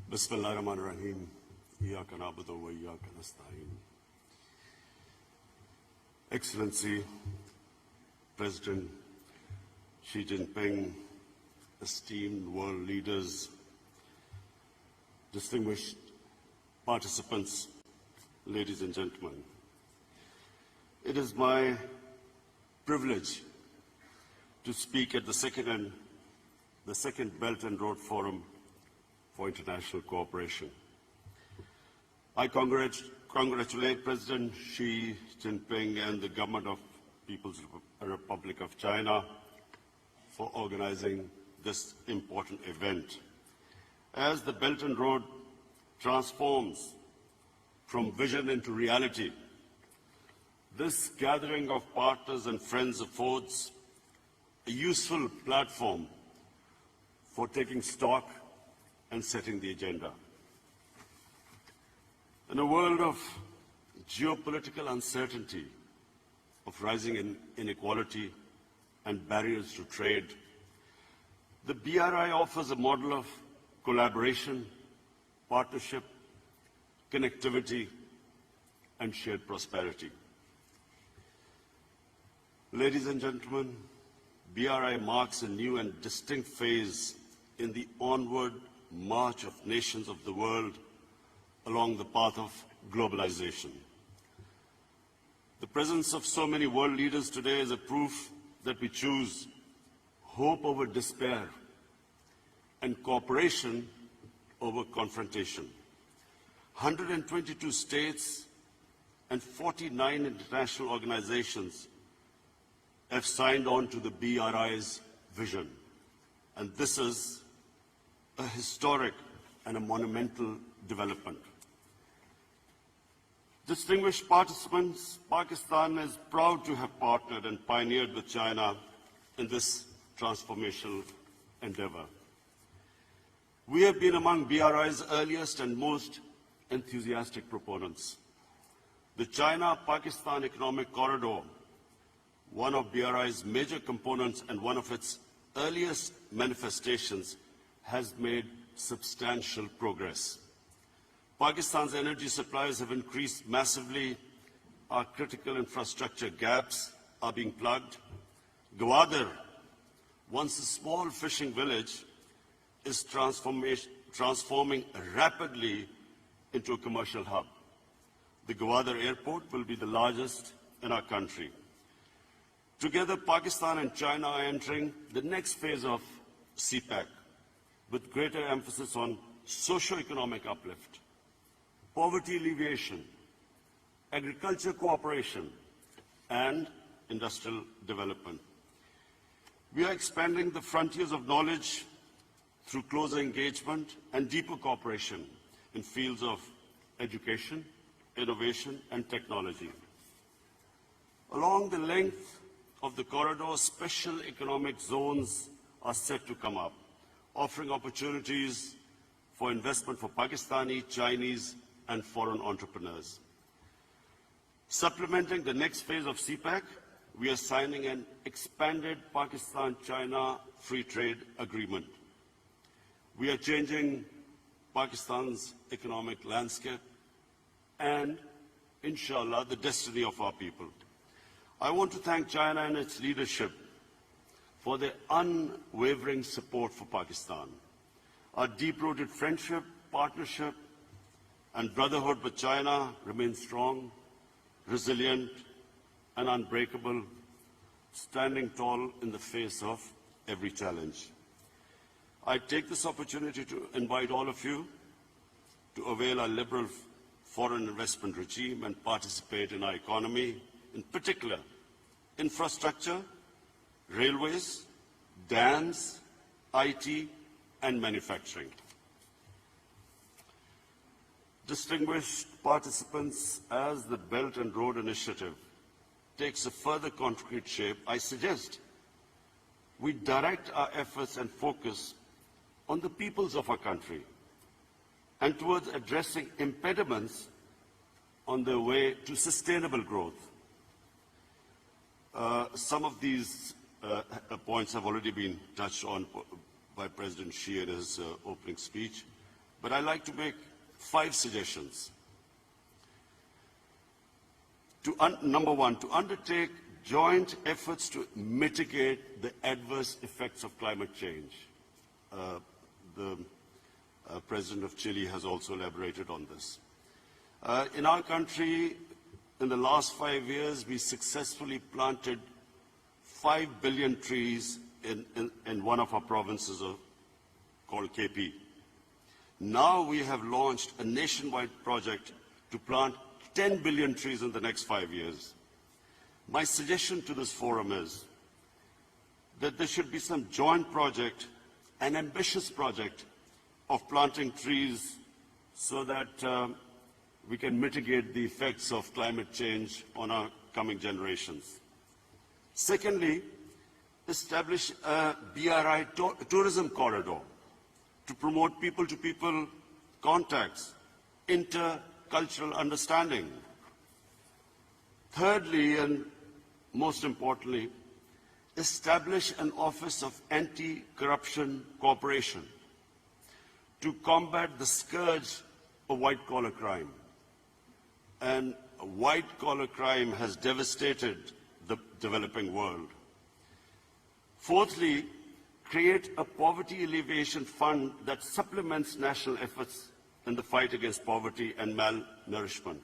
Bismillahirrahmanirrahim. Iyyaka na'budu wa iyyaka nasta'in. Excellency, President Xi Jinping, esteemed world leaders, distinguished participants, ladies and gentlemen. It is my privilege to speak at the second Belt and Road Forum for International Cooperation. I congratulate President Xi Jinping and the government of People's Republic of China for organizing this important event. As the Belt and Road transforms from vision into reality, this gathering of partners and friends affords a useful platform for taking stock and setting the agenda. In a world of geopolitical uncertainty, of rising inequality and barriers to trade, the BRI offers a model of collaboration, partnership, connectivity, and shared prosperity. Ladies and gentlemen, BRI marks a new and distinct phase in the onward march of nations of the world along the path of globalization. The presence of so many world leaders today is a proof that we choose hope over despair and cooperation over confrontation. 122 states and 49 international organizations have signed on to the BRI's vision, and this is a historic and a monumental development. Distinguished participants, Pakistan is proud to have partnered and pioneered with China in this transformational endeavor. We have been among BRI's earliest and most enthusiastic proponents. The China-Pakistan Economic Corridor, one of BRI's major components and one of its earliest manifestations, has made substantial progress. Pakistan's energy supplies have increased massively. Our critical infrastructure gaps are being plugged. Gwadar, once a small fishing village, is transforming rapidly into a commercial hub. The Gwadar airport will be the largest in our country. Together, Pakistan and China are entering the next phase of CPEC, with greater emphasis on socio-economic uplift, poverty alleviation, agriculture cooperation, and industrial development. We are expanding the frontiers of knowledge through closer engagement and deeper cooperation in fields of education, innovation, and technology. Along the length of the corridor, special economic zones are set to come up, offering opportunities for investment for Pakistani, Chinese, and foreign entrepreneurs. Supplementing the next phase of CPEC, we are signing an expanded Pakistan-China free trade agreement. We are changing Pakistan's economic landscape and, inshallah, the destiny of our people. I want to thank China and its leadership for their unwavering support for Pakistan. Our deep-rooted friendship, partnership, and brotherhood with China remains strong, resilient, and unbreakable, standing tall in the face of every challenge. I take this opportunity to invite all of you to avail our liberal foreign investment regime and participate in our economy, in particular, infrastructure, railways, dams, IT, and manufacturing. Distinguished participants, as the Belt and Road Initiative takes a further concrete shape, I suggest we direct our efforts and focus on the peoples of our country and towards addressing impediments on their way to sustainable growth. Some of these points have already been touched on by President Xi in his opening speech, but I'd like to make 5 suggestions. Number 1, to undertake joint efforts to mitigate the adverse effects of climate change. The President of Chile has also elaborated on this. In our country, in the last 5 years, we successfully planted 5 billion trees in one of our provinces called KP. Now we have launched a nationwide project to plant 10 billion trees in the next 5 years. My suggestion to this forum is that there should be some joint project, an ambitious project of planting trees so that we can mitigate the effects of climate change on our coming generations. Secondly, establish a BRI tourism corridor to promote people-to-people contacts, intercultural understanding. Thirdly, and most importantly, establish an Office of Anti-Corruption Cooperation to combat the scourge of white-collar crime. And white-collar crime has devastated the developing world. Fourthly, create a poverty alleviation fund that supplements national efforts in the fight against poverty and malnourishment.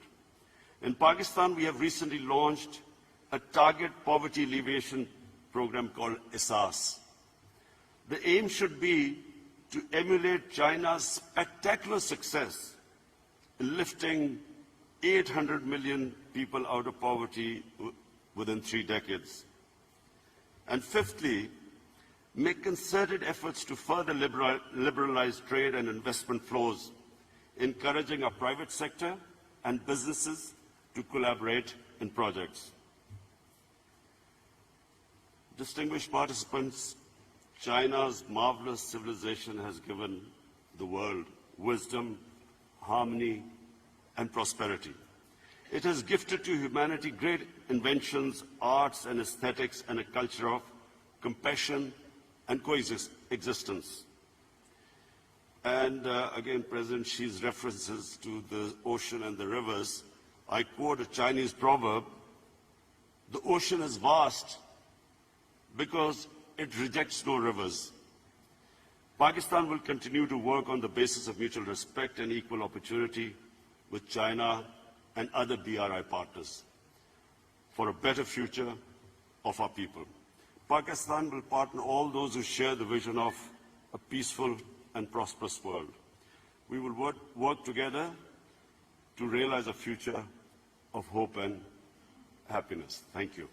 In Pakistan, we have recently launched a target poverty alleviation program called ISAS. The aim should be to emulate China's spectacular success in lifting 800 million people out of poverty within 3 decades. And fifthly, make concerted efforts to further liberalize trade and investment flows, encouraging our private sector and businesses to collaborate in projects. Distinguished participants, China's marvelous civilization has given the world wisdom, harmony, and prosperity. It has gifted to humanity great inventions, arts and aesthetics, and a culture of compassion and coexistence. And again, President Xi's references to the ocean and the rivers, I quote a Chinese proverb, "The ocean is vast because it rejects no rivers." Pakistan will continue to work on the basis of mutual respect and equal opportunity with China and other BRI partners for a better future of our people. Pakistan will partner all those who share the vision of a peaceful and prosperous world. We will work together to realize a future of hope and happiness. Thank you.